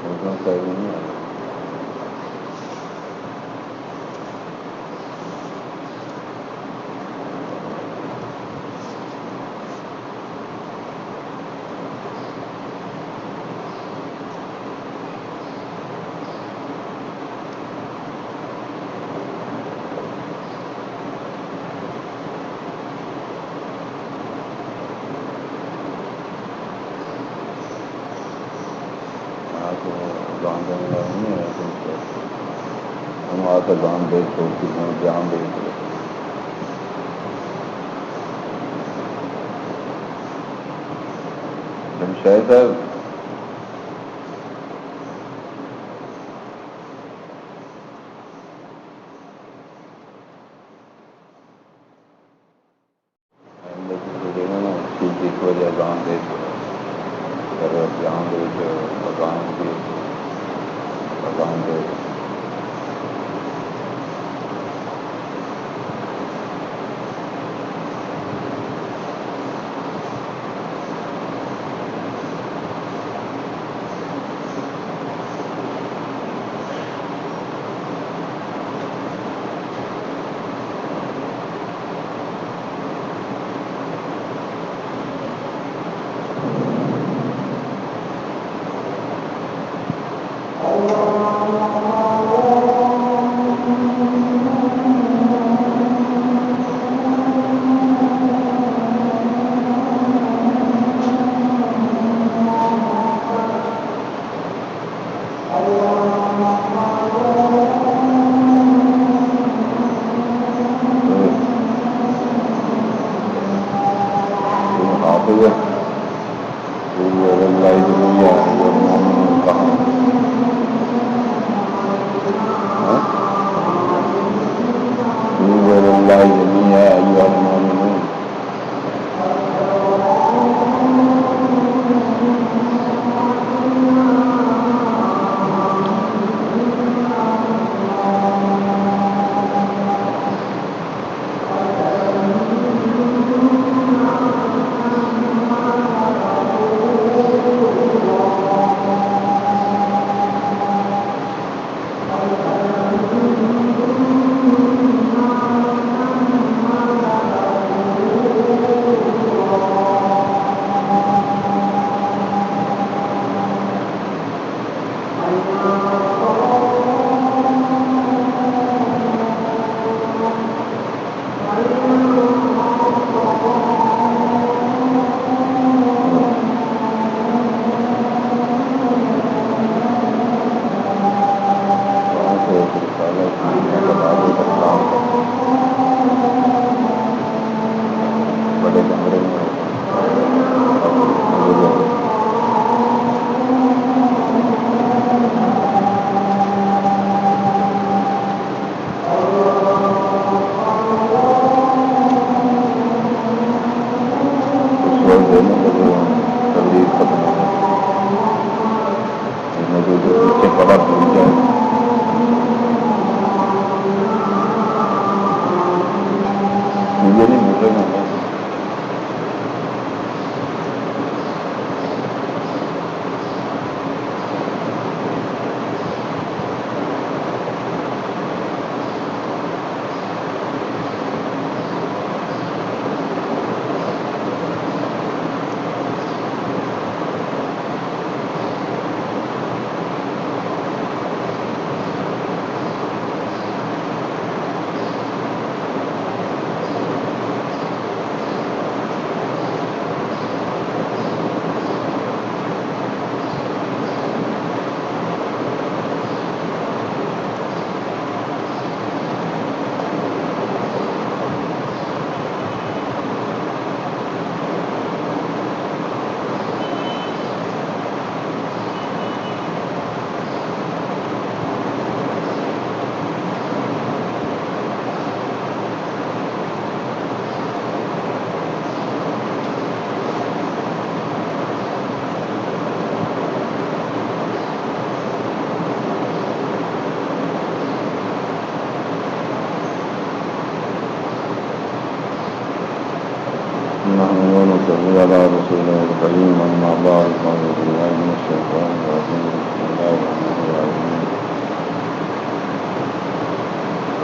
صحیح نہیں ہے. ہم آ کر گان دیکھ چھوڑتی ہیں جان دیکھ جمشید صاحب وجہ گان دیکھ جان دیکھ گان گان دیکھ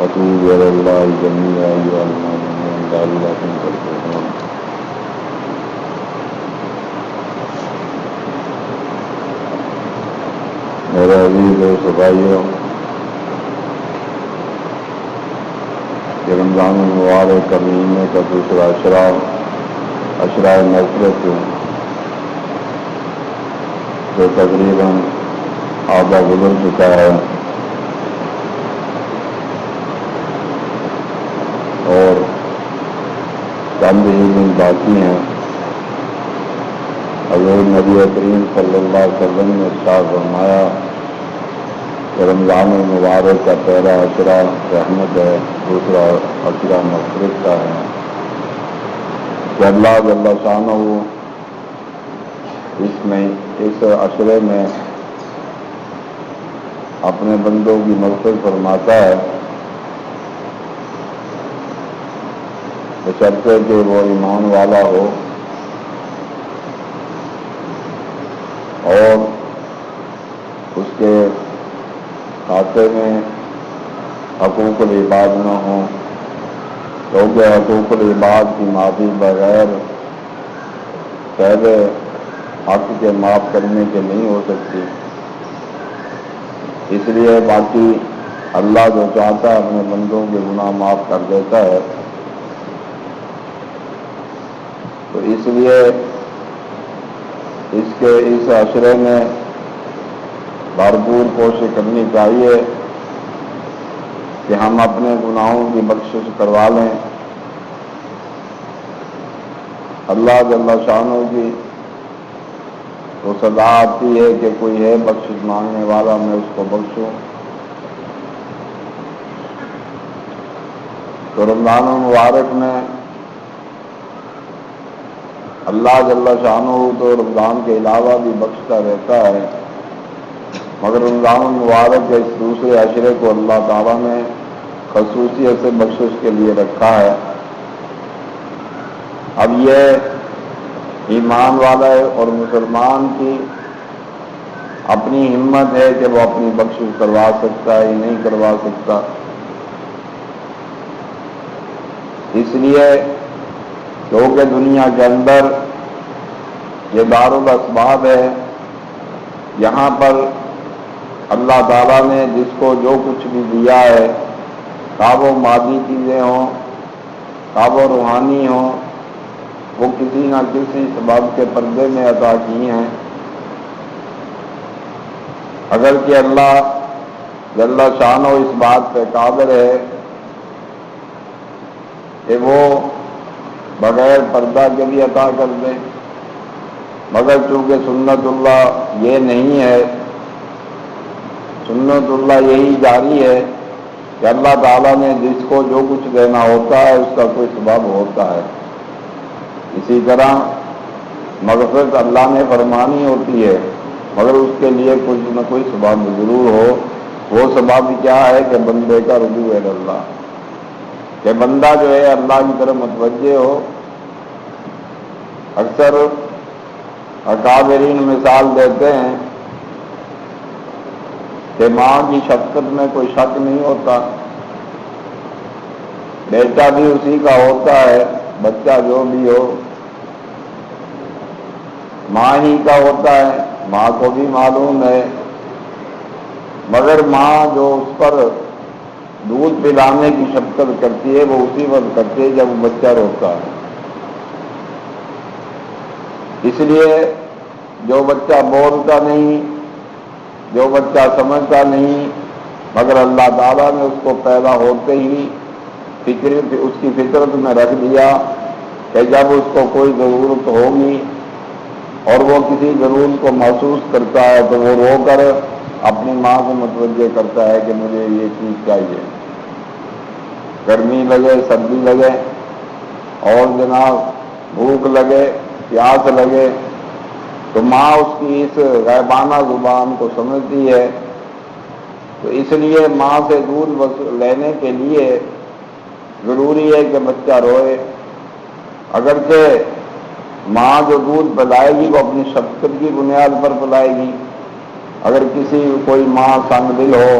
وتوبوا إلى الله جميعا أيها المؤمنون لعلكم تفلحون. میرے عزیز دوست بھائیوں، رمضان المبارک کا مہینے کا دوسرا عشرہ مغفرت جو تقریباً آدھا گزر چکا ہے اور چند ہی دن باقی ہیں. حضور نبی کریم صلی اللہ علیہ وسلم نے ارشاد فرمایا کہ رمضان المبارک کا پہلا عشرہ رحمت ہے، دوسرا عشرہ مغفرت کا ہے. کہ اللہ جل شانہ اس عشرے میں اپنے بندوں کی مغفرت فرماتا ہے، بشرطے کہ وہ ایمان والا ہو اور اس کے کھاتے میں حقوق العباد نہ ہوں، کیونکہ حقوق العباد کی معافی بغیر پہلے حق کے معاف کرنے کے نہیں ہو سکتی. اس لیے باقی اللہ جو چاہتا ہے اپنے بندوں کے گناہ معاف کر دیتا ہے. تو اس لیے اس عشرے میں بھرپور کوشش کرنی چاہیے کہ ہم اپنے گناہوں کی بخشش کروا لیں. اللہ جل شانہ کی تو سزا آتی ہے کہ کوئی ہے بخشش مانگنے والا، میں اس کو بخشوں. تو رمضان المبارک میں اللہ جل شانہ تو رمضان کے علاوہ بھی بخشتا رہتا ہے، مگر رمضان المبارک کے اس دوسرے عشرے کو اللہ تعالیٰ نے خصوصیت سے بخشش کے لیے رکھا ہے. اب یہ ایمان والا ہے اور مسلمان کی اپنی ہمت ہے کہ وہ اپنی بخشش کروا سکتا ہے یا نہیں کروا سکتا. اس لیے کیونکہ دنیا کے اندر یہ دارالاسباب ہے، یہاں پر اللہ تعالیٰ نے جس کو جو کچھ بھی دیا ہے، خواہ وہ مادی چیزیں ہوں خواہ وہ روحانی ہوں، وہ کسی نہ کسی سبب کے پردے میں عطا کی ہیں. اگر کہ اللہ جل شانہ اس بات پہ قادر ہے کہ وہ بغیر پردہ کے بھی عطا کر دیں، مگر چونکہ سنت اللہ یہ نہیں ہے، سنت اللہ یہی جاری ہے کہ اللہ تعالیٰ نے جس کو جو کچھ دینا ہوتا ہے اس کا کوئی سبب ہوتا ہے. اسی طرح مغفرت اللہ نے فرمانی ہوتی ہے، مگر اس کے لیے کچھ نہ کوئی سبب ضرور ہو. وہ سبب کیا ہے کہ بندے کا رجوع ہے اللہ، کہ بندہ جو ہے اللہ کی طرف متوجہ ہو. اکثر اکابرین مثال دیتے ہیں کہ ماں کی شفقت میں کوئی شک نہیں ہوتا، بیٹا بھی اسی کا ہوتا ہے، بچہ جو بھی ہو ماں ہی کا ہوتا ہے، ماں کو بھی معلوم ہے. مگر ماں جو اس پر دودھ پلانے کی شفقت کرتی ہے وہ اسی وقت کرتی ہے جب بچہ روتا ہے. اس لیے جو بچہ بولتا نہیں، جو بچہ سمجھتا نہیں، مگر اللہ تعالیٰ نے اس کو پیدا ہوتے ہی اس کی فطرت میں رکھ دیا کہ جب اس کو کوئی ضرورت ہوگی اور وہ کسی ضرورت کو محسوس کرتا ہے تو وہ رو کر اپنی ماں کو متوجہ کرتا ہے کہ مجھے یہ چیز چاہیے. گرمی لگے، سردی لگے اور جناب بھوک لگے، پیاس لگے، تو ماں اس کی اس غیبانہ زبان کو سمجھتی ہے. تو اس لیے ماں سے دودھ لینے کے لیے ضروری ہے کہ بچہ روئے. اگرچہ ماں جو دودھ پلائے گی وہ اپنی شفقت کی بنیاد پر پلائے گی. اگر کوئی ماں سنگ دل ہو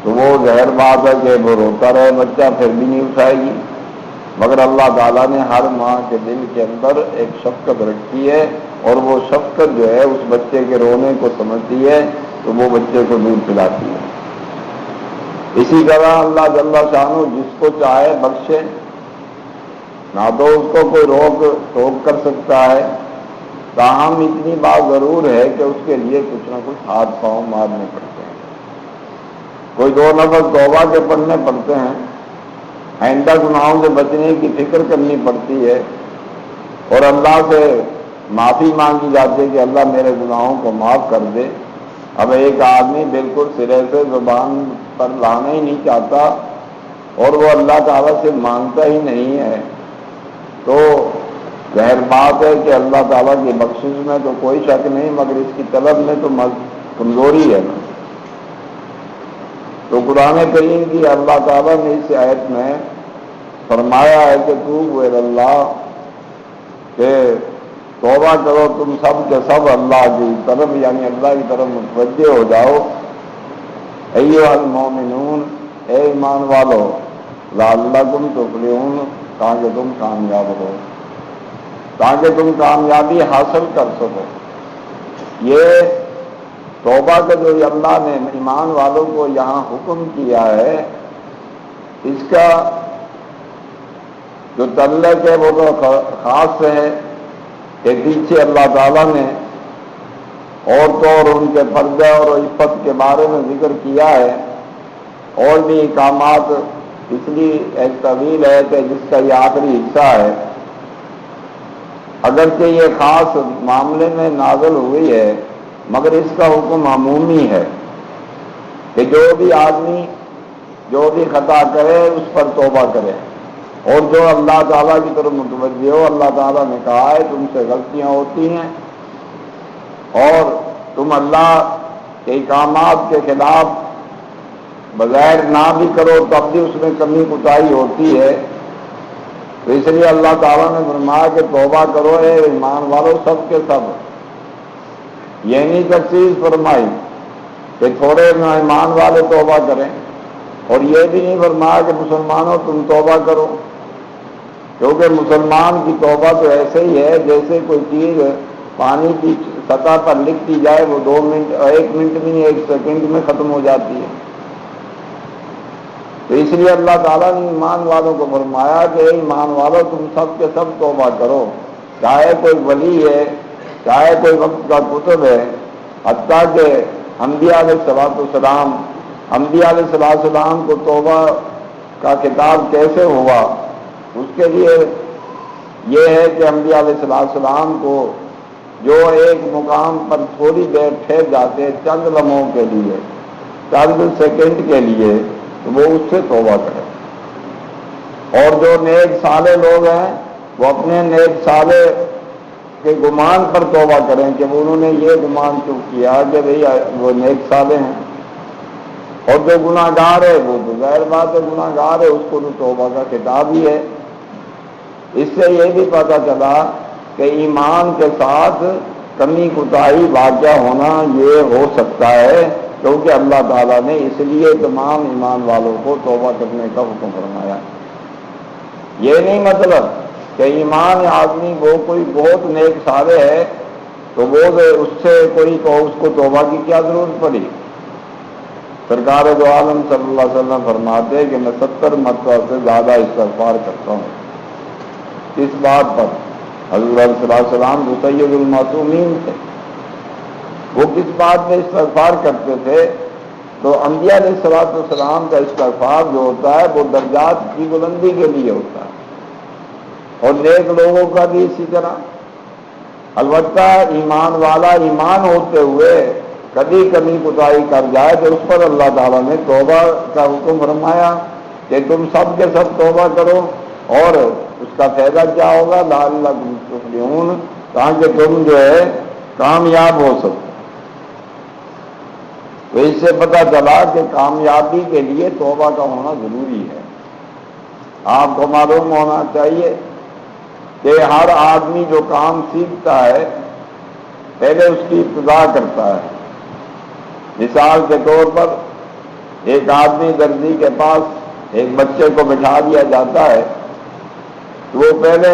تو وہ ظاہر بات ہے کہ وہ روتا رہے بچہ پھر بھی نہیں اٹھائے گی، مگر اللہ تعالیٰ نے ہر ماں کے دل کے اندر ایک شفقت رکھی ہے، اور وہ شفقت جو ہے اس بچے کے رونے کو سمجھتی ہے تو وہ بچے کو دودھ پلاتی ہے۔ اسی طرح اللہ جل شانہ جس کو چاہے بخشے، نہ تو اس کو کوئی روک ٹوک کر سکتا ہے، تاہم اتنی بات ضرور ہے کہ اس کے لیے کچھ نہ کچھ ہاتھ پاؤں مارنے پڑتے ہیں، کوئی 2 نفل توبہ کے پڑھنے پڑتے ہیں، آئندہ گناہوں سے بچنے کی فکر کرنی پڑتی ہے، اور اللہ سے معافی مانگی جاتی ہے کہ اللہ میرے گناہوں کو معاف کر دے۔ اب ایک آدمی بالکل سرے سے زبان پر لانا ہی نہیں چاہتا اور وہ اللہ تعالیٰ سے مانگتا ہی نہیں ہے، تو ظاہر بات ہے کہ اللہ تعالیٰ کی بخشش میں تو کوئی شک نہیں، مگر اس کی طلب میں تو کمزوری ہے نا۔ تو قرآن کریم کی اللہ تعالیٰ نے اس آیت میں فرمایا ہے کہ توبوا الی اللہ، کہ توبہ کرو تم سب کے سب اللہ کی طرف، یعنی اللہ کی طرف متوجہ ہو جاؤ۔ ایھا المؤمنون، اے ایمان والو، لعلکم تفلحون، تاکہ تم کامیاب ہو، تاکہ تم کامیابی حاصل کر سکو۔ یہ توبہ کا جو اللہ نے ایمان والوں کو یہاں حکم کیا ہے، اس کا جو تعلق ہے وہ تو خاص ہے کہ پیچھے اللہ تعالیٰ نے عورتوں اور ان کے پردے اور عفت کے بارے میں ذکر کیا ہے، اور بھی احکامات، اس لیے ایک طویل ہے کہ جس کا یہ آخری حصہ ہے، اگرچہ یہ خاص معاملے میں نازل ہوئی ہے مگر اس کا حکم عمومی ہے کہ جو بھی آدمی جو بھی خطا کرے اس پر توبہ کرے، اور جو اللہ تعالیٰ کی طرف متوجہ ہو۔ اللہ تعالیٰ نے کہا ہے تم سے غلطیاں ہوتی ہیں اور تم اللہ کے احکامات کے خلاف بغیر نہ بھی کرو تب بھی اس میں کمی کوتاہی ہوتی ہے، تو اس لیے اللہ تعالیٰ نے فرمایا کہ توبہ کرو اے ایمان والو سب کے سب۔ یہ نہیں تخصیص فرمائی کہ تھوڑے ایمان والے توبہ کریں، اور یہ بھی نہیں فرمایا کہ مسلمانوں تم توبہ کرو، کیونکہ مسلمان کی توبہ تو ایسے ہی ہے جیسے کوئی چیز پانی کی سطح پر لکھتی جائے، وہ 2 منٹ 1 منٹ میں 1 سیکنڈ میں ختم ہو جاتی ہے۔ تو اس لیے اللہ تعالیٰ نے ایمان والوں کو فرمایا کہ اے ایمان والوں تم سب کے سب توبہ کرو، چاہے کوئی ولی ہے، چاہے کوئی وقت کا کتب ہے، حتیٰ کہ انبیاء علیہ السلام کو توبہ کا خطاب کیسے ہوا، اس کے لیے یہ ہے کہ انبیاء علیہ السلام کو جو ایک مقام پر تھوڑی دیر ٹھہر جاتے چند لمحوں کے لیے، چند سیکنڈ کے لیے، تو وہ اس سے توبہ کرے، اور جو نیک صالح لوگ ہیں وہ اپنے نیک صالح کے گمان پر توبہ کریں کہ انہوں نے یہ گمان کیوں کیا کہ بھئی وہ نیک صالح ہیں، اور جو گناہ گار ہے وہ تو ظاہر بات ہے گناہ گار ہے، اس کو تو توبہ کا خطاب ہی ہے۔ اس سے یہ بھی پتہ چلا کہ ایمان کے ساتھ کمی کوتاہی واقع ہونا یہ ہو سکتا ہے، کیونکہ اللہ تعالیٰ نے اس لیے تمام ایمان والوں کو توبہ کرنے کا حکم فرمایا۔ یہ نہیں مطلب کہ ایمان آدمی وہ کوئی بہت نیک صالح ہے تو وہ اس سے کوئی تو اس کو توبہ کی کیا ضرورت پڑی۔ سرکار دو عالم صلی اللہ علیہ وسلم فرماتے ہیں کہ میں 70 مرتبہ سے زیادہ استغفار کرتا ہوں۔ اس بات پر حضرت صلی اللہ علیہ وسلم جو سید المعصومین تھے، وہ کس بات میں استغفار کرتے تھے؟ تو انبیاء علیہ السلام کا استغفار جو ہوتا ہے وہ درجات کی بلندی کے لیے ہوتا ہے، اور نیک لوگوں کا بھی اسی طرح۔ البتہ ایمان والا ایمان ہوتے ہوئے کبھی کمی کوتاہی کر جائے تو اس پر اللہ تعالیٰ نے توبہ کا حکم فرمایا کہ تم سب کے سب توبہ کرو، اور اس کا فائدہ کیا ہوگا؟ لعلکم تفلحون، تاکہ تم جو ہے کامیاب ہو سکو۔ تو اس سے پتہ چلا کہ کامیابی کے لیے توبہ کا ہونا ضروری ہے۔ آپ کو معلوم ہونا چاہیے کہ ہر آدمی جو کام سیکھتا ہے پہلے اس کی ابتدا کرتا ہے۔ مثال کے طور پر ایک آدمی درزی کے پاس ایک بچے کو بٹھا دیا جاتا ہے تو وہ پہلے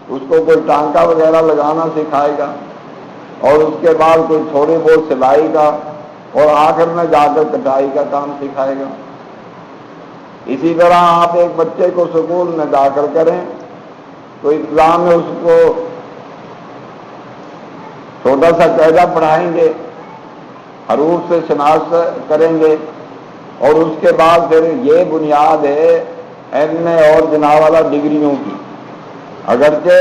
اس کو کوئی ٹانکا وغیرہ لگانا سکھائے گا اور اس کے بعد کوئی تھوڑی بہت سلائی کا اور آخر میں جا کر کٹائی کا کام سکھائے گا۔ اسی طرح آپ ایک بچے کو سکول میں داخل کریں تو ابتدا میں اس کو چھوٹا سا قاعدہ پڑھائیں گے، حروف سے شناخت کریں گے، اور اس کے بعد پھر یہ بنیاد ہے ایم اے اور جناب والا ڈگریوں کی۔ اگرچہ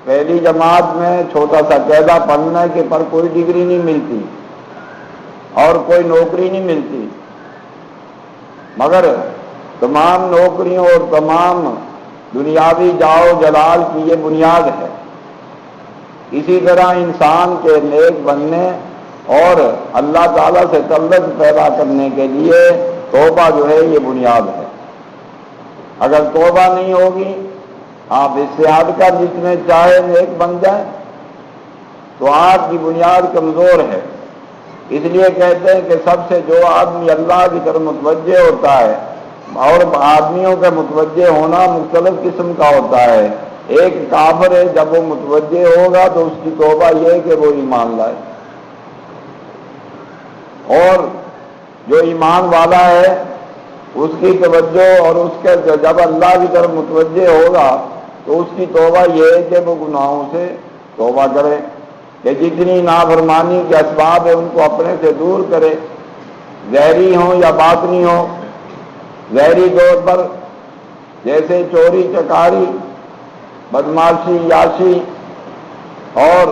پہلی جماعت میں چھوٹا سا قاعدہ پڑھنے کے پر کوئی ڈگری نہیں ملتی اور کوئی نوکری نہیں ملتی، مگر تمام نوکریوں اور تمام دنیاوی جاؤ جلال کی یہ بنیاد ہے۔ اسی طرح انسان کے نیک بننے اور اللہ تعالیٰ سے تعلق پیدا کرنے کے لیے توبہ جو ہے یہ بنیاد ہے۔ اگر توبہ نہیں ہوگی، آپ اس سے ہٹ کر جتنے چاہے نیک بن جائیں تو آپ کی بنیاد کمزور ہے۔ اس لیے کہتے ہیں کہ سب سے جو آدمی اللہ کی طرف متوجہ ہوتا ہے، اور آدمیوں کا متوجہ ہونا مختلف قسم کا ہوتا ہے۔ ایک کافر ہے، جب وہ متوجہ ہوگا تو اس کی توبہ یہ ہے کہ وہ ایمان لائے، اور جو ایمان والا ہے اس کی توجہ اور اس کے جب اللہ کی طرف متوجہ ہوگا تو اس کی توبہ یہ ہے کہ وہ گناہوں سے توبہ کرے، کہ جتنی نافرمانی کے اسباب ہیں ان کو اپنے سے دور کرے، ظاہری ہوں یا باطنی ہوں۔ ظاہری طور پر جیسے چوری چکاری، بدماشی، یاشی اور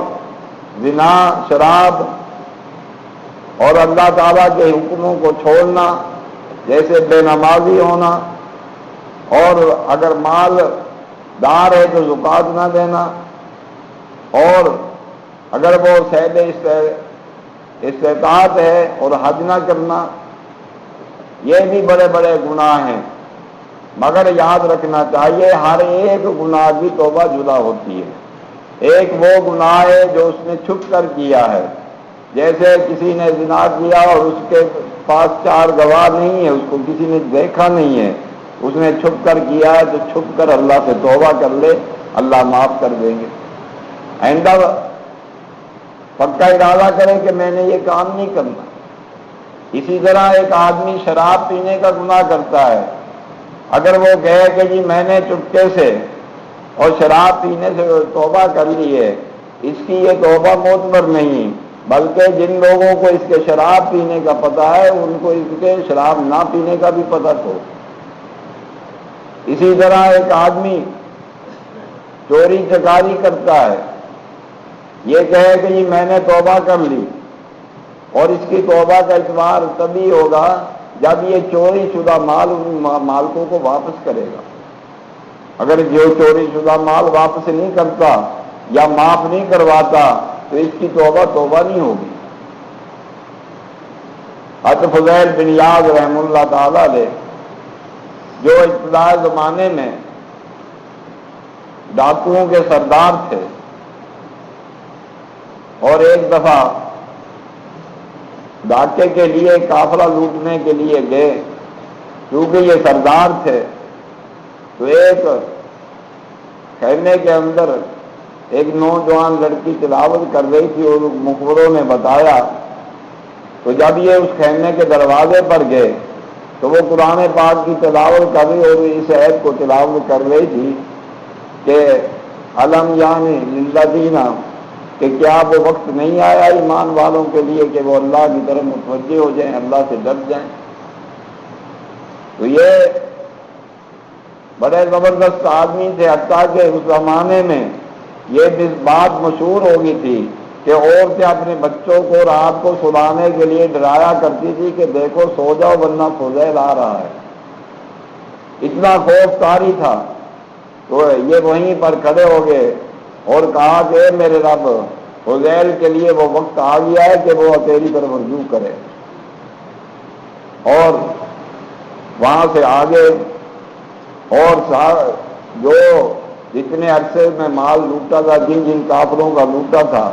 زنا، شراب اور اللہ تعالیٰ کے حکموں کو چھوڑنا، جیسے بے نمازی ہونا، اور اگر مال دار ہے تو زکوٰۃ نہ دینا، اور اگر وہ صحب استطاعت ہے اور حج نہ کرنا، یہ بھی بڑے بڑے گناہ ہیں۔ مگر یاد رکھنا چاہیے ہر ایک گناہ کی توبہ جدا ہوتی ہے۔ ایک وہ گناہ ہے جو اس نے چھپ کر کیا ہے، جیسے کسی نے زنا کیا اور اس کے پاس 4 گواہ نہیں ہے، اس کو کسی نے دیکھا نہیں ہے، اس نے چھپ کر کیا ہے، تو چھپ کر اللہ سے توبہ کر لے، اللہ معاف کر دیں گے۔ آئندہ پکا ارادہ کرے کہ میں نے یہ کام نہیں کرنا۔ اسی طرح ایک آدمی شراب پینے کا گناہ کرتا ہے، اگر وہ کہے کہ جی میں نے چپکے سے اور شراب پینے سے توبہ کر لی ہے، اس کی یہ توبہ معتبر نہیں، بلکہ جن لوگوں کو اس کے شراب پینے کا پتہ ہے ان کو اس کے شراب نہ پینے کا بھی پتہ ہو۔ اسی طرح ایک آدمی چوری چکاری کرتا ہے، یہ کہے کہ جی میں نے توبہ کر لی، اور اس کی توبہ کا اعتبار تبھی ہوگا جب یہ چوری شدہ مال ان مالکوں کو واپس کرے گا۔ اگر جو چوری شدہ مال واپس نہیں کرتا یا معاف نہیں کرواتا تو اس کی توبہ نہیں ہوگی۔ حضرت فضیل بن یاد رحم اللہ تعالی علیہ، جو ابتدائی زمانے میں ڈاکوؤں کے سردار تھے، اور ایک دفعہ ڈاکے کے لیے قافلہ لوٹنے کے لیے گئے، کیونکہ یہ سردار تھے، تو ایک خیمے کے اندر ایک نوجوان لڑکی تلاوت کر رہی تھی اور مخبروں نے بتایا، تو جب یہ اس خیمے کے دروازے پر گئے تو وہ قرآن پاک کی تلاوت کر رہی اور اس آیت کو تلاوت کر رہی تھی کہ علم یعنی للذین، کہ کیا وہ وقت نہیں آیا ایمان والوں کے لیے کہ وہ اللہ کی طرف متوجہ ہو جائیں، اللہ سے ڈر جائیں۔ تو یہ بڑے زبردست آدمی تھے، حتیٰ کہ اس زمانے میں یہ بات مشہور ہو گئی تھی کہ عورتیں اپنے بچوں کو رات کو سلانے کے لیے ڈرایا کرتی تھی کہ دیکھو سو جاؤ ورنہ فضیل آ رہا ہے۔ اتنا خوف طاری تھا، تو یہ وہیں پر کھڑے ہو گئے اور کہا کہ اے میرے رب، فضیل کے لیے وہ وقت آ گیا ہے کہ وہ تیری طرف رجوع کرے۔ اور وہاں سے آگے اور جو جتنے عرصے میں مال لوٹا تھا، جن جن کافروں کا لوٹا تھا،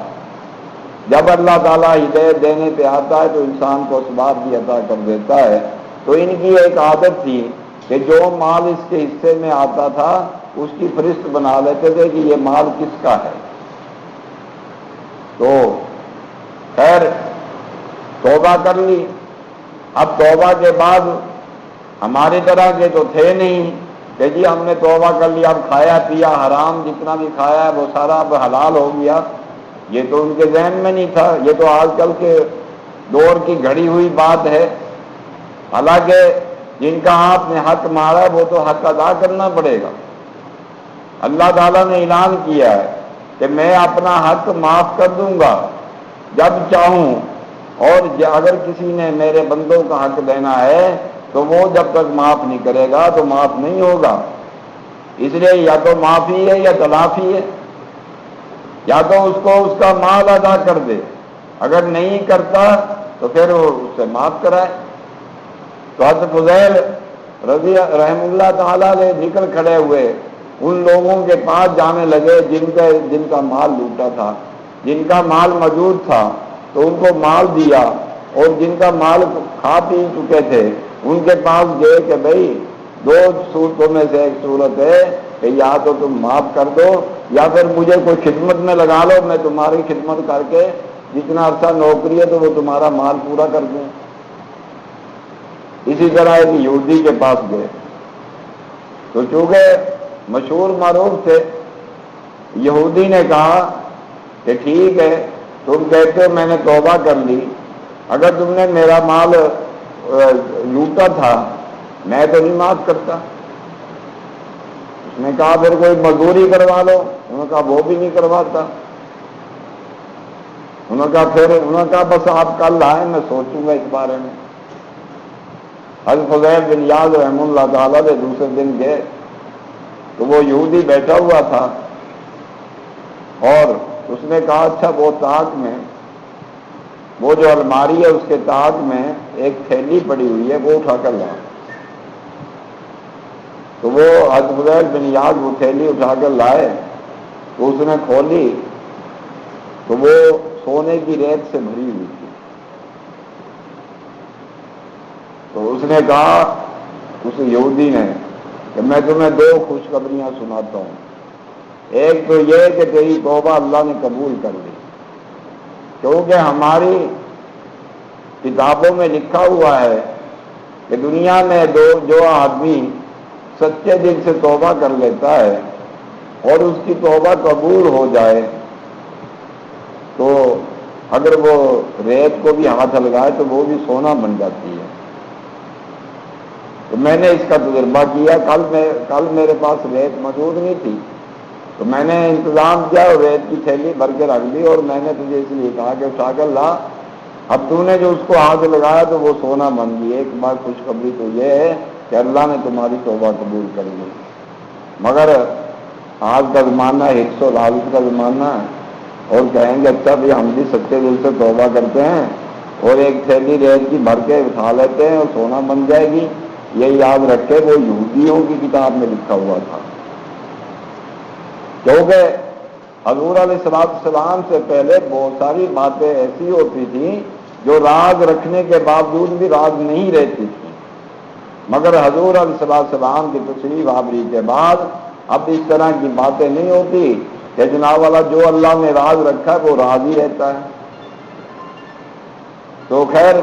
جب اللہ تعالیٰ ہدایت دینے پہ آتا ہے تو انسان کو اسباب بھی عطا کر دیتا ہے۔ تو ان کی ایک عادت تھی کہ جو مال اس کے حصے میں آتا تھا اس کی فہرست بنا لیتے تھے کہ یہ مال کس کا ہے۔ تو خیر توبہ کر لی۔ اب توبہ کے بعد ہماری طرح کے تو تھے نہیں کہ جی ہم نے توبہ کر لیا، اب کھایا پیا حرام جتنا بھی کھایا ہے وہ سارا اب حلال ہو گیا، یہ تو ان کے ذہن میں نہیں تھا۔ یہ تو آج کل کے دور کی گھڑی ہوئی بات ہے۔ حالانکہ جن کا آپ نے حق مارا ہے وہ تو حق ادا کرنا پڑے گا۔ اللہ تعالیٰ نے اعلان کیا ہے کہ میں اپنا حق معاف کر دوں گا جب چاہوں، اور اگر کسی نے میرے بندوں کا حق دینا ہے تو وہ جب تک معاف نہیں کرے گا تو معاف نہیں ہوگا۔ اس لیے یا تو معافی ہے یا تلافی ہے، یا تو اس کو اس کا مال ادا کر دے، اگر نہیں کرتا تو پھر وہ اس سے معاف کرائے۔ تو حضرت فضیل رضی رحم اللہ تعالیٰ نے نکل کھڑے ہوئے ان لوگوں کے پاس جانے لگے جن کا مال لوٹا تھا، جن کا مال موجود تھا تو ان کو مال دیا، اور جن کا مال کھا پی چکے تھے ان کے پاس گئے کہ بھائی دو صورتوں میں سے ایک صورت ہے کہ یا تو تم معاف کر دو یا پھر مجھے کوئی خدمت میں لگا لو، میں تمہاری خدمت کر کے جتنا عرصہ نوکری ہے تو وہ تمہارا مال پورا کر دوں۔ اسی طرح ایک یہودی کے پاس گئے تو چونکہ مشہور معروف تھے، یہودی نے کہا کہ ٹھیک ہے تم کہتے ہو میں نے توبہ کر لی، اگر تم نے میرا مال لوٹا تھا میں تو نہیں معاف کرتا۔ اس نے کہا پھر کوئی مزدوری کروا لو، انہوں نے کہا وہ بھی نہیں کرواتا۔ انہوں نے کہا بس آپ کل آئیں میں سوچوں گا اس بارے میں۔ حضرت فضیل بن یاد رحم اللہ تعالیٰ نے دوسرے دن گئے تو وہ یہودی بیٹھا ہوا تھا، اور اس نے کہا اچھا وہ طاق میں وہ جو الماری ہے اس کے طاق میں ایک تھیلی پڑی ہوئی ہے وہ اٹھا کر لا۔ تو وہ حضرت فضیل بن یاد وہ تھیلی اٹھا کر لائے تو اس نے کھولی تو وہ سونے کی ریت سے بھری ہوئی تھی۔ تو اس نے کہا اس یہودی نے کہ میں تمہیں دو خوشخبریاں سناتا ہوں، ایک تو یہ کہ تیری توبہ اللہ نے قبول کر لی، کیونکہ ہماری کتابوں میں لکھا ہوا ہے کہ دنیا میں جو آدمی سچے دل سے توبہ کر لیتا ہے اور اس کی توبہ قبول ہو جائے تو اگر وہ ریت کو بھی ہاتھ لگائے تو وہ بھی سونا بن جاتی ہے۔ تو میں نے اس کا تجربہ کیا، کل میرے پاس ریت موجود نہیں تھی تو میں نے انتظام کیا اور ریت کی تھیلی بھر کے رکھ دی، اور میں نے تجھے اس لیے کہا کہ اٹھا کر لا، اب تو نے جو اس کو ہاتھ لگایا تو وہ سونا بن گئی۔ ایک بات خوشخبری تو یہ ہے کہ اللہ نے تمہاری توبہ قبول کر لی۔ مگر آج کا زمانہ 100 کا زمانہ ہے، اور کہیں گے اچھا بھی ہم بھی سچے دل سے توبہ کرتے ہیں اور ایک تھیلی ریت کی بھر کے اٹھا لیتے ہیں اور سونا بن جائے گی۔ یہ یاد رکھے وہ یہودیوں کی کتاب میں لکھا ہوا تھا، کیونکہ حضور علیہ السلام سے پہلے بہت ساری باتیں ایسی ہوتی تھیں جو راز رکھنے کے باوجود بھی راز نہیں رہتی تھی، مگر حضور علیہ السلام کی تشریف آوری کے بعد اب اس طرح کی باتیں نہیں ہوتی کہ جناب والا جو اللہ نے راز رکھا ہے وہ راز ہی رہتا ہے۔ تو خیر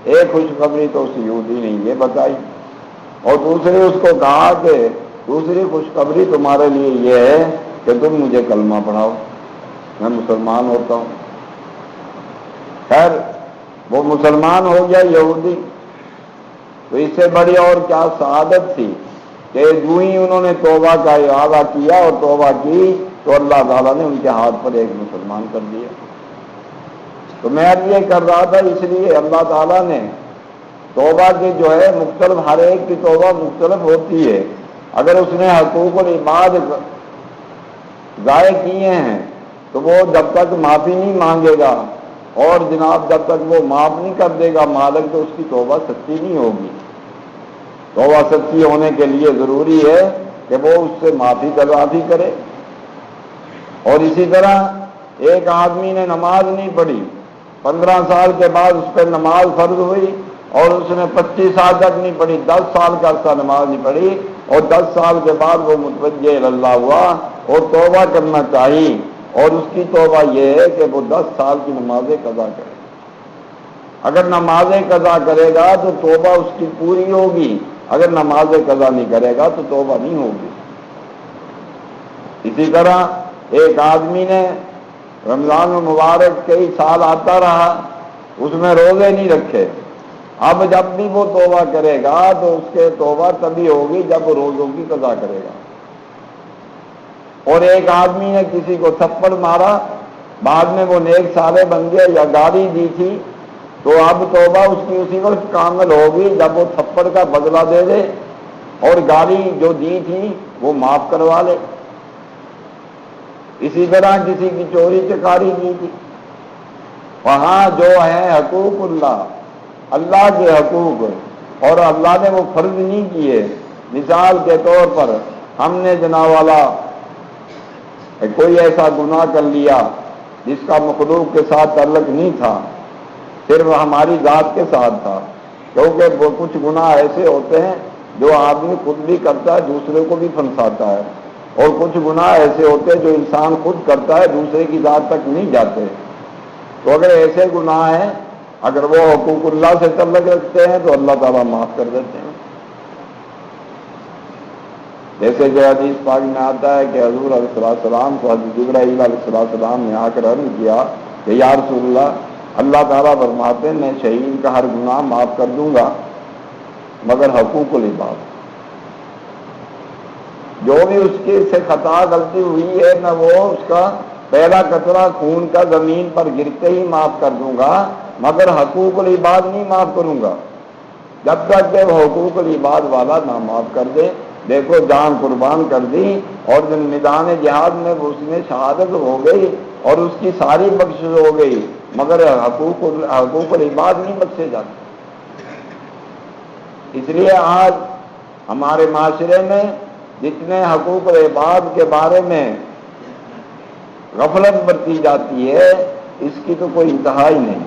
ایک خوشخبری تو اس یہودی نے یہ بتائی، اور دوسری اس کو کہا کہ دوسری خوشخبری تمہارے لیے یہ ہے کہ تم مجھے کلمہ پڑھاؤ، میں مسلمان ہوتا ہوں۔ خیر وہ مسلمان ہو گیا یہودی، تو اس سے بڑی اور کیا سعادت تھی کہ جو ہی انہوں نے توبہ کا ارادہ کیا اور توبہ کی تو اللہ تعالیٰ نے ان کے ہاتھ پر ایک مسلمان کر دیا۔ تو میں اب یہ کر رہا تھا، اس لیے اللہ تعالیٰ نے توبہ کی جو ہے مختلف، ہر ایک کی توبہ مختلف ہوتی ہے۔ اگر اس نے حقوق العباد ضائع کیے ہیں تو وہ جب تک معافی نہیں مانگے گا اور جناب جب تک وہ معاف نہیں کر دے گا مالک تو اس کی توبہ سچی نہیں ہوگی۔ توبہ سچی ہونے کے لیے ضروری ہے کہ وہ اس سے معافی درخواست کرے۔ اور اسی طرح ایک آدمی نے نماز نہیں پڑھی، 15 سال کے بعد اس پہ نماز فرض ہوئی اور اس نے 25 سال تک نہیں پڑھی، 10 سال کا عرصہ نماز نہیں پڑھی، اور 10 سال کے بعد وہ متوجہ اللہ ہوا اور توبہ کرنا چاہیے، اور اس کی توبہ یہ ہے کہ وہ 10 سال کی نمازیں قضا کرے۔ اگر نمازیں قضا کرے گا تو توبہ اس کی پوری ہوگی، اگر نمازیں قضا نہیں کرے گا تو توبہ نہیں ہوگی۔ اسی طرح ایک آدمی نے رمضان المبارک کئی سال آتا رہا، اس میں روزے نہیں رکھے، اب جب بھی وہ توبہ کرے گا تو اس کے توبہ تبھی ہوگی جب وہ روزوں کی قضا کرے گا۔ اور ایک آدمی نے کسی کو تھپڑ مارا، بعد میں وہ نیک صالح بن گیا یا گالی دی تھی، تو اب توبہ اس کی اسی وقت کامل ہوگی جب وہ تھپڑ کا بدلہ دے دے اور گالی جو دی تھی وہ معاف کروا لے۔ اسی طرح کسی کی چوری چکاری کی تھی، وہاں جو ہے حقوق اللہ، اللہ کے حقوق، اور اللہ نے وہ فرض نہیں کیے۔ مثال کے طور پر ہم نے جناب والا کوئی ایسا گناہ کر لیا جس کا مخلوق کے ساتھ تعلق نہیں تھا، صرف ہماری ذات کے ساتھ تھا، کیونکہ وہ کچھ گناہ ایسے ہوتے ہیں جو آدمی خود بھی کرتا ہے دوسرے کو بھی پھنساتا ہے، اور کچھ گناہ ایسے ہوتے ہیں جو انسان خود کرتا ہے دوسرے کی ذات تک نہیں جاتے۔ تو اگر ایسے گناہ ہیں، اگر وہ حقوق اللہ سے تعلق رکھتے ہیں تو اللہ تعالیٰ معاف کر دیتے ہیں۔ جیسے کہ حدیث پاک میں آتا ہے کہ حضور علیہ السلام کو حضرت جبرائیل علیہ السلام نے آ کر عرض کیا کہ یا رسول اللہ تعالیٰ فرماتے ہیں میں شہید کا ہر گناہ معاف کر دوں گا مگر حقوق العباد، جو بھی اس کی سے خطا غلطی ہوئی ہے میں وہ اس کا پہلا قطرہ خون کا زمین پر گرتے ہی معاف کر دوں گا، مگر حقوق العباد نہیں معاف کروں گا جب تک کہ وہ حقوق العباد والا نہ معاف کر دے۔ دیکھو جان قربان کر دی اور جن میدان جہاد میں اس میں شہادت ہو گئی اور اس کی ساری بخشش ہو گئی، مگر حقوق العباد نہیں بخشے جاتے۔ اس لیے آج ہمارے معاشرے میں جتنے حقوق العباد کے بارے میں غفلت برتی جاتی ہے اس کی تو کوئی انتہا ہی نہیں۔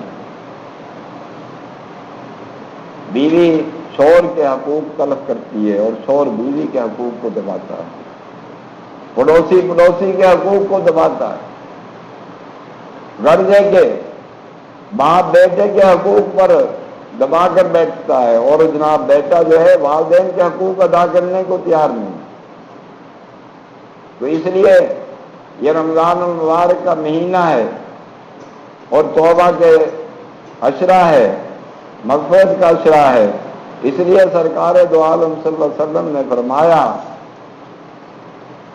بیوی شوہر کے حقوق تلف کرتی ہے اور شوہر بیوی کے حقوق کو دباتا ہے، پڑوسی کے حقوق کو دباتا ہے، غرضے کے باپ بیٹے کے حقوق پر دبا کر بیٹھتا ہے، اور جناب بیٹا جو ہے والدین کے حقوق ادا کرنے کو تیار نہیں۔ تو اس لیے یہ رمضان المبارک کا مہینہ ہے اور توبہ کے عشرہ ہے، مغفرت کا عشرہ ہے، اس لیے سرکار دو عالم صلی اللہ علیہ وسلم نے فرمایا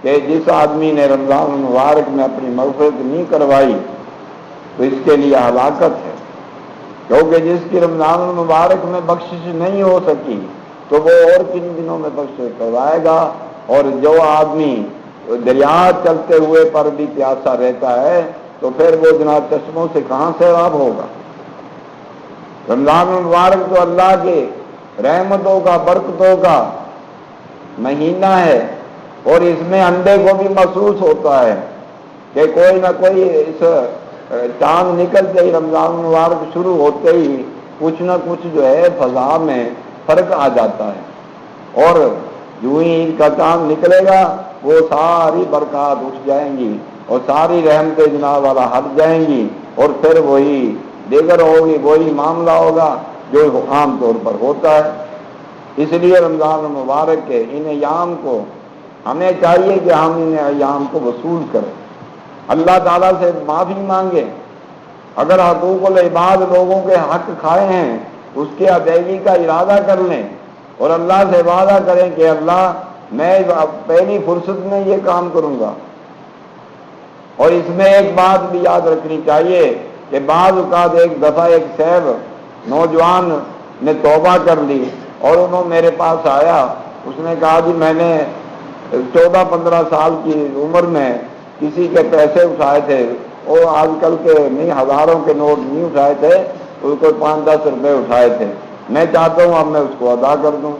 کہ جس آدمی نے رمضان المبارک میں اپنی مغفرت نہیں کروائی تو اس کے لیے ہلاکت ہے، کیونکہ جس کی رمضان المبارک میں بخشش نہیں ہو سکی تو وہ اور کن دنوں میں بخشش کروائے گا۔ اور جو آدمی دریا چلتے ہوئے پر بھی پیاسا رہتا ہے تو پھر وہ جناب چشموں سے کہاں سیراب ہوگا۔ رمضان المبارک تو اللہ کے رحمتوں کا برکتوں کا مہینہ ہے، اور اس میں اندھے کو بھی محسوس ہوتا ہے کہ کوئی نہ کوئی اس چاند نکلتے ہی رمضان المبارک شروع ہوتے ہی کچھ نہ کچھ جو ہے فضا میں فرق آ جاتا ہے، اور جو ہی عید کا چاند نکلے گا وہ ساری برکات اٹھ جائیں گی اور ساری رحمتیں جناب والا ہٹ جائیں گی، اور پھر وہی دیگر ہوگی، وہی معاملہ ہوگا جو عام طور پر ہوتا ہے۔ اس لیے رمضان المبارک کے ان ایام کو ہمیں چاہیے کہ ہم ان ایام کو وصول کریں، اللہ تعالیٰ سے معافی مانگیں، اگر حقوق العباد لوگوں کے حق کھائے ہیں اس کے ادائیگی کا ارادہ کر لیں، اور اللہ سے وعدہ کریں کہ اللہ میں پہلی فرصت میں یہ کام کروں گا۔ اور اس میں ایک بات بھی یاد رکھنی چاہیے کہ بعض اوقات ایک دفعہ ایک شیخ نوجوان نے توبہ کر لی اور انہوں میرے پاس آیا، اس نے کہا جی میں نے 14-15 سال کی عمر میں کسی کے پیسے اٹھائے تھے، اور آج کل کے نہیں ہزاروں کے نوٹ نہیں اٹھائے تھے، اس کو 5-10 روپے اٹھائے تھے، میں چاہتا ہوں اب میں اس کو ادا کر دوں۔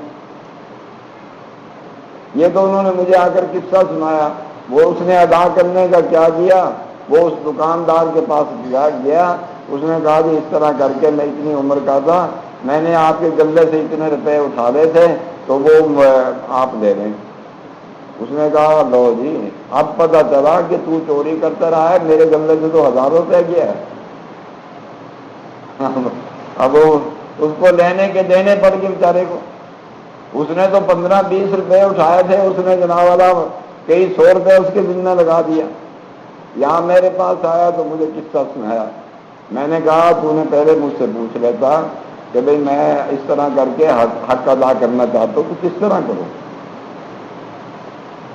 یہ تو انہوں نے مجھے آ کر قصہ سنایا، وہ اس نے ادا کرنے کا کیا کیا، وہ اس دکاندار کے پاس گیا، اس نے کہا کہ اس طرح کر کے میں اتنی عمر کا تھا، میں نے آپ کے گلے سے اتنے روپے اٹھا لے تھے تو وہ آپ دے رہے ہیں۔ اس نے کہا لو جی، اب پتہ چلا کہ تو چوری کرتا رہا ہے، میرے گلے سے تو 1000 روپے گیا ہے۔ اب اس کو لینے کے دینے پڑ گئے بیچارے کو۔ اس نے تو 15-20 روپے اٹھائے تھے، اس نے جناب والا کئی 100 روپے اس کے ذمہ لگا دیا۔ یہاں میرے پاس آیا تو مجھے قصہ سنایا۔ میں نے کہا تو نے پہلے مجھ سے پوچھ لیتا کہ بھئی میں اس طرح کر کے حق ادا کرنا چاہتا ہوں، تو کس طرح کروں؟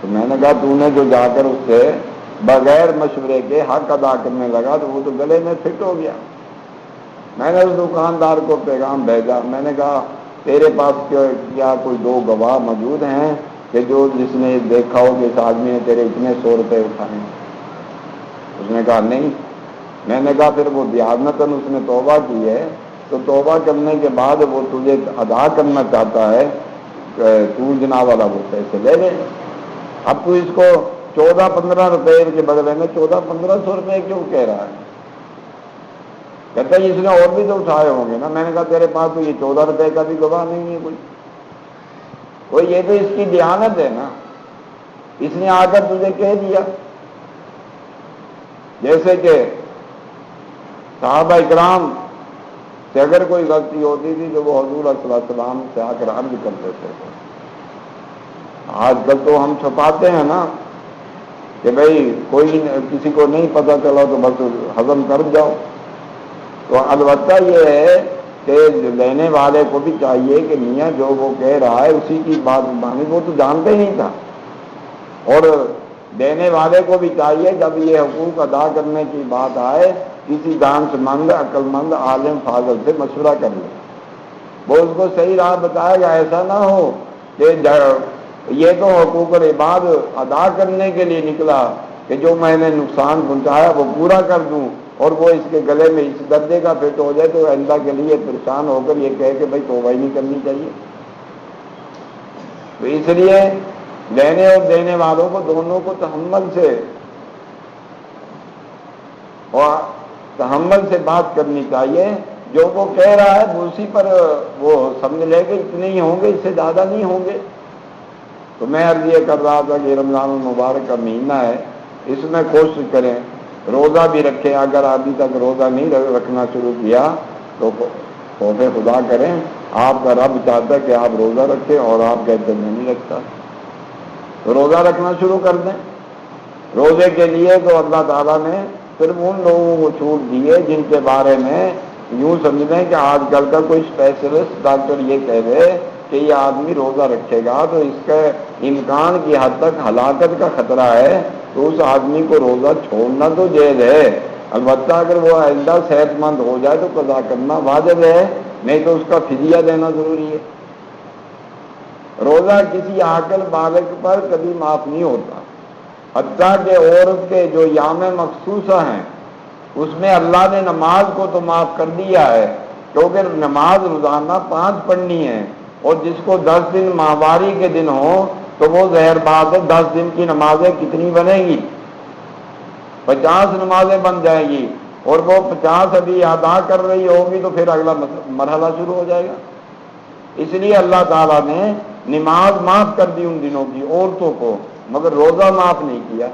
تو میں نے کہا تو نے جو جا کر اس سے بغیر مشورے کے حق ادا کرنے لگا تو وہ تو گلے میں فٹ ہو گیا۔ میں نے اس دکاندار کو پیغام بھیجا، میں نے کہا تیرے پاس کیا کوئی 2 گواہ موجود ہیں کہ جس نے دیکھا ہو کہ اس آدمی نے تیرے اتنے 100 روپے اٹھائے؟ اس نے کہا نہیں۔ میں نے کہا پھر وہ دیانتاً اس نے توبہ کی ہے، تو توبہ کرنے کے بعد وہ تجھے ادا کرنا چاہتا ہے، تو جناب والا وہ پیسے لے لے۔ اب تو اس کو 14-15 روپے کے بدلے میں 1400-1500 روپے کیوں کہہ رہا ہے؟ کہتا ہے اس نے اور بھی تو اٹھائے ہوں گے نا۔ میں نے کہا تیرے پاس تو یہ 14 روپے کا بھی گواہ نہیں ہے کوئی، یہ تو اس کی دیانت ہے نا، اس نے آ کر تجھے کہہ دیا۔ جیسے کہ صحابہ اکرام سے اگر کوئی غلطی ہوتی تھی تو وہ حضور صلی اللہ علیہ وسلم سے آ کر عرض کر دیتے تھے۔ آج کل تو ہم چھپاتے ہیں نا کہ بھئی کوئی کسی کو نہیں پتہ چلا تو بس ہضم کر جاؤ۔ تو البتہ یہ ہے کہ لینے والے کو بھی چاہیے کہ میاں جو وہ کہہ رہا ہے اسی کی بات مانی، وہ تو جانتے ہی نہیں تھا۔ اور دینے والے کو بھی چاہیے جب یہ حقوق ادا کرنے کی بات آئے کسی دانش مند، عقل مند، عالم فاضل سے مشورہ کر لے، وہ اس کو صحیح راہ بتائے گا۔ ایسا نہ ہو کہ یہ تو حقوق العباد ادا کرنے کے لیے نکلا کہ جو میں نے نقصان پہنچایا وہ پورا کر دوں، اور وہ اس کے گلے میں اس درجے کا فٹ ہو جائے تو آئندہ کے لیے پریشان ہو کر یہ کہے کہ بھائی توبہ ہی نہیں کرنی چاہیے۔ تو اس لیے لینے اور دینے والوں کو دونوں کو تحمل سے بات کرنی چاہیے۔ جو وہ کہہ رہا ہے وہ اسی پر وہ سمجھ لے کہ اتنے ہی ہوں گے، اس سے زیادہ نہیں ہوں گے۔ تو میں عرض یہ کر رہا تھا کہ رمضان المبارک کا مہینہ ہے، اس میں کوشش کریں روزہ بھی رکھیں۔ اگر ابھی تک روزہ نہیں رکھنا شروع کیا تو خوف خدا کریں، آپ کا رب چاہتا ہے کہ آپ روزہ رکھیں اور آپ کہتے ہیں میں نہیں رکھتا، تو روزہ رکھنا شروع کر دیں۔ روزے کے لیے تو اللہ تعالیٰ نے صرف ان لوگوں کو چھوٹ دی ہے جن کے بارے میں یوں سمجھ لیں کہ آج کل کا کوئی اسپیشلسٹ ڈاکٹر یہ کہہ دے کہ یہ آدمی روزہ رکھے گا تو اس کے امکان کی حد تک ہلاکت کا خطرہ ہے، تو اس آدمی کو روزہ چھوڑنا تو جائز ہے۔ البتہ اگر وہ آئندہ صحت مند ہو جائے تو قضا کرنا واجب ہے، نہیں تو اس کا فدیہ دینا ضروری ہے۔ روزہ کسی عاقل بالغ پر کبھی معاف نہیں ہوتا، حتیٰ کہ عورت کے جو ایام مخصوصہ ہیں اس میں اللہ نے نماز کو تو معاف کر دیا ہے، کیونکہ نماز روزانہ 5 پڑھنی ہے، اور جس کو 10 دن ماہواری کے دن ہوں تو وہ ظاہر بات ہے 10 دن کی نمازیں کتنی بنیں گی؟ 50 نمازیں بن جائیں گی، اور وہ 50 ابھی ادا کر رہی ہوگی تو پھر اگلا مرحلہ شروع ہو جائے گا۔ اس لیے اللہ تعالیٰ نے نماز معاف کر دی ان دنوں کی عورتوں کو، مگر روزہ معاف نہیں کیا۔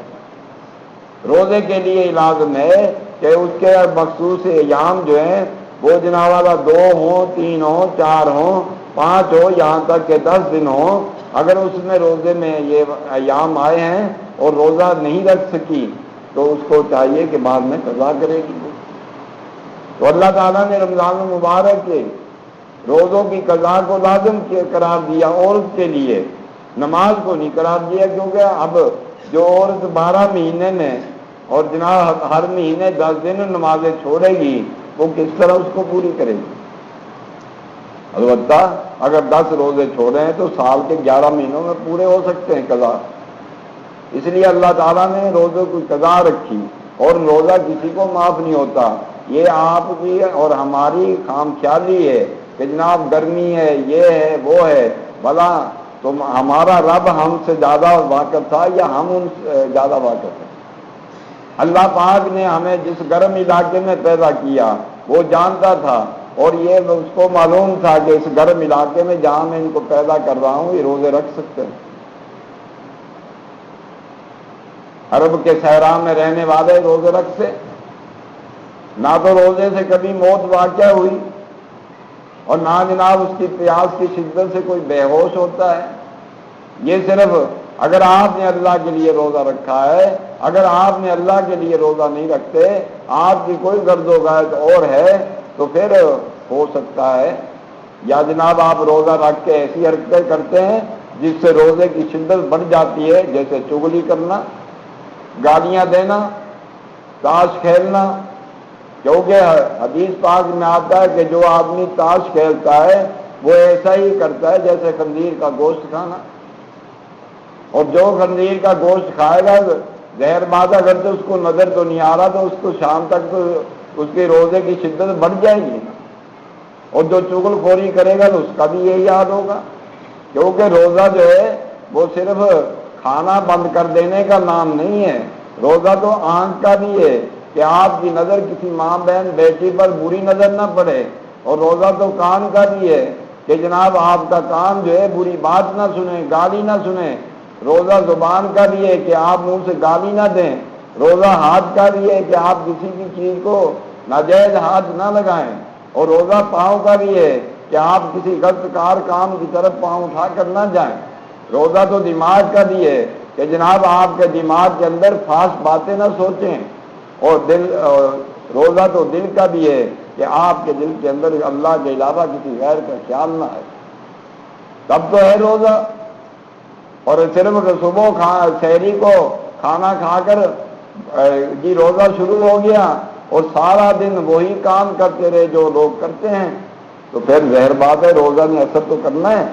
روزے کے لیے لازم ہے کہ اس کے مخصوص ایام جو ہیں وہ جناب والا 2 ہوں، 3 ہوں، 4 ہوں، 5 ہو، یہاں تک کہ 10 دن ہوں۔ اگر اس میں روزے میں یہ ایام آئے ہیں اور روزہ نہیں رکھ سکی تو اس کو چاہیے کہ بعد میں قضا کرے گی۔ تو اللہ تعالیٰ نے رمضان المبارک کے روزوں کی قضا کو لازم قرار دیا عورت کے لیے، نماز کو نہیں قرار دیا، کیونکہ اب جو عورت 12 مہینے میں اور جناب ہر مہینے 10 دن نمازیں چھوڑے گی وہ کس طرح اس کو پوری کرے گی؟ البتہ اگر 10 روزے چھوڑے ہیں تو سال کے 11 مہینوں میں پورے ہو سکتے ہیں قضا۔ اس لیے اللہ تعالیٰ نے روزوں کی قضا رکھی، اور روزہ کسی کو معاف نہیں ہوتا۔ یہ آپ کی اور ہماری خام خیالی ہے کہ جناب گرمی ہے، یہ ہے، وہ ہے، بھلا تو ہمارا رب ہم سے زیادہ واقف تھا یا ہم ان سے زیادہ واقف ہیں؟ اللہ پاک نے ہمیں جس گرم علاقے میں پیدا کیا وہ جانتا تھا، اور یہ اس کو معلوم تھا کہ اس گرم علاقے میں جہاں میں ان کو پیدا کر رہا ہوں یہ روزے رکھ سکتے ہیں۔ عرب کے صحرا میں رہنے والے روزے رکھتے، نہ تو روزے سے کبھی موت واقع ہوئی، اور نہ جناب اس کی پیاس کی شدت سے کوئی بے ہوش ہوتا ہے۔ یہ صرف اگر آپ نے اللہ کے لیے روزہ رکھا ہے، اگر آپ نے اللہ کے لیے روزہ نہیں رکھتے، آپ کی کوئی غرض و غایت اور ہے، تو پھر ہو سکتا ہے یا جناب آپ روزہ رکھ کے ایسی حرکتیں کرتے ہیں جس سے روزے کی شدت بڑھ جاتی ہے، جیسے چغلی کرنا، گالیاں دینا، تاش کھیلنا، کیونکہ حدیث پاک میں آتا ہے کہ جو آدمی تاش کھیلتا ہے وہ ایسا ہی کرتا ہے جیسے خنزیر کا گوشت کھانا، اور جو خنزیر کا گوشت کھائے گا زہر مادہ اگر تو اس کو نظر تو نہیں آ رہا تو اس کو شام تک تو اس کے روزے کی شدت بڑھ جائے گی، اور جو چغل خوری کرے گا تو اس کا بھی یہی حال ہوگا، کیونکہ روزہ جو ہے وہ صرف کھانا بند کر دینے کا نام نہیں ہے، روزہ تو آنکھ کا بھی ہے کہ آپ کی نظر کسی ماں بہن بیٹی پر بری نظر نہ پڑے، اور روزہ تو کان کا بھی ہے کہ جناب آپ کا کان جو ہے بری بات نہ سنے، گالی نہ سنے، روزہ زبان کا بھی ہے کہ آپ منہ سے گالی نہ دیں، روزہ ہاتھ کا بھی ہے کہ آپ کسی بھی چیز کو ناجائز ہاتھ نہ لگائیں، اور روزہ پاؤں کا بھی ہے کہ آپ کسی غلط کار کام کی طرف پاؤں اٹھا کر نہ جائیں، روزہ تو دماغ کا بھی ہے کہ جناب آپ کے دماغ کے اندر فحش باتیں نہ سوچیں، اور روزہ تو دل کا بھی ہے کہ آپ کے دل کے اندر اللہ کے علاوہ کسی غیر کا خیال نہ ہے، تب تو ہے روزہ۔ اور صرف صبح سحری کو کھانا کھا کر جی روزہ شروع ہو گیا اور سارا دن وہی کام کرتے رہے جو لوگ کرتے ہیں، تو پھر ظاہر بات ہے روزہ نے اثر تو کرنا ہے،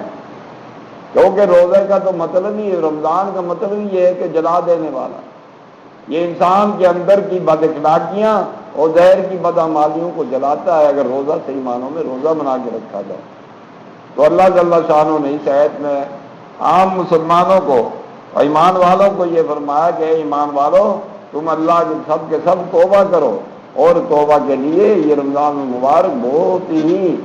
کیونکہ روزے کا تو مطلب ہی، رمضان کا مطلب ہی یہ ہے کہ جلا دینے والا، یہ انسان کے اندر کی بد اخلاقیاں اور ظاہر کی بدعمالیوں کو جلاتا ہے اگر روزہ صحیح معنوں میں روزہ بنا کے رکھا جائے۔ تو اللہ جل شانہ نے اس آیت میں عام مسلمانوں کو، ایمان والوں کو یہ فرمایا کہ اے ایمان والو تم اللہ کے سب توبہ کرو، اور توبہ کے لیے یہ رمضان المبارک بہت ہی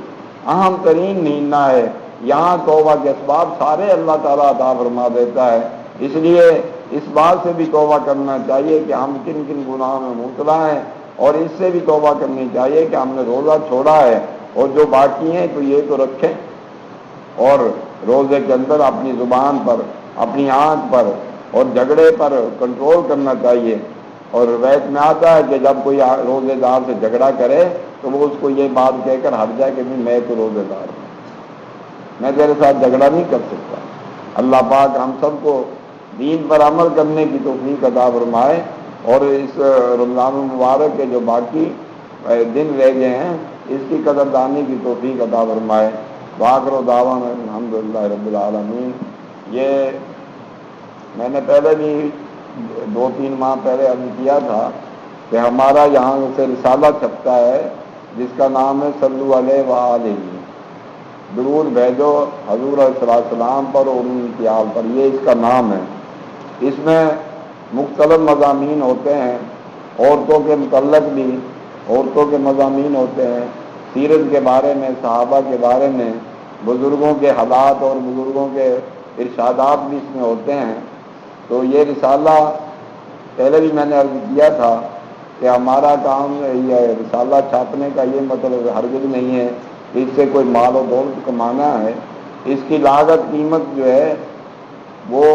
اہم ترین مہینہ ہے، یہاں توبہ کے اسباب سارے اللہ تعالیٰ عطا فرما دیتا ہے، اس لیے اس بات سے بھی توبہ کرنا چاہیے کہ ہم کن کن گناہوں میں مبتلا ہیں، اور اس سے بھی توبہ کرنی چاہیے کہ ہم نے روزہ چھوڑا ہے، اور جو باقی ہیں تو یہ تو رکھیں، اور روزے کے اندر اپنی زبان پر، اپنی آنکھ پر اور جھگڑے پر کنٹرول کرنا چاہیے، اور روایت میں آتا ہے کہ جب کوئی روزے دار سے جھگڑا کرے تو وہ اس کو یہ بات کہہ کر ہٹ جائے کہ میں تو روزے دار ہوں، میں تیرے ساتھ جھگڑا نہیں کر سکتا۔ اللہ پاک ہم سب کو دین پر عمل کرنے کی توفیق عطا فرمائے، اور اس رمضان المبارک کے جو باقی دن رہ گئے ہیں اس کی قدردانی کی توفیق عطا فرمائے۔ وآخر دعوانا الحمدللہ رب العالمین۔ یہ میں نے پہلے بھی 2-3 ماہ پہلے عرض کیا تھا کہ ہمارا یہاں سے رسالہ چھپتا ہے جس کا نام ہے صلو علیہ وآلہ، درود بھیجو حضور صلی اللہ علیہ وسلم پر اور ان کی آل پر، یہ اس کا نام ہے۔ اس میں مختلف مضامین ہوتے ہیں، عورتوں کے متعلق بھی عورتوں کے مضامین ہوتے ہیں، سیرت کے بارے میں، صحابہ کے بارے میں، بزرگوں کے حالات اور بزرگوں کے ارشادات بھی اس میں ہوتے ہیں۔ تو یہ رسالہ پہلے بھی میں نے عرض کیا تھا کہ ہمارا کام یہ رسالہ چھاپنے کا یہ مطلب ہرگز نہیں ہے کہ اس سے کوئی مال و دولت کمانا ہے، اس کی لاگت قیمت جو ہے وہ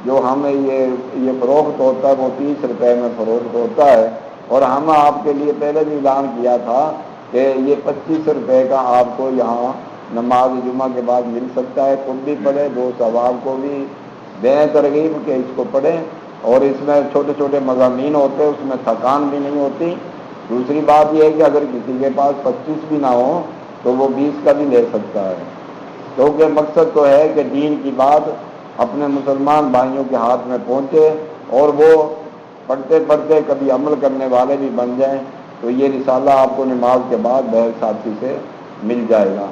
جو ہمیں یہ فروخت ہوتا ہے وہ 30 روپے میں فروخت ہوتا ہے، اور ہم آپ کے لیے پہلے بھی اعلان کیا تھا کہ یہ 25 روپے کا آپ کو یہاں نماز جمعہ کے بعد مل سکتا ہے، خود بھی پڑھیں، دوست احباب کو بھی دیں ترغیب کہ اس کو پڑھیں، اور اس میں چھوٹے چھوٹے مضامین ہوتے ہیں، اس میں تھکان بھی نہیں ہوتی۔ دوسری بات یہ ہے کہ اگر کسی کے پاس 25 بھی نہ ہو تو وہ 20 کا بھی لے سکتا ہے، کیونکہ مقصد تو ہے کہ دین کی بات اپنے مسلمان بھائیوں کے ہاتھ میں پہنچے اور وہ پڑھتے پڑھتے کبھی عمل کرنے والے بھی بن جائیں، تو یہ رسالہ آپ کو نماز کے بعد بہر ساتھی سے مل جائے گا۔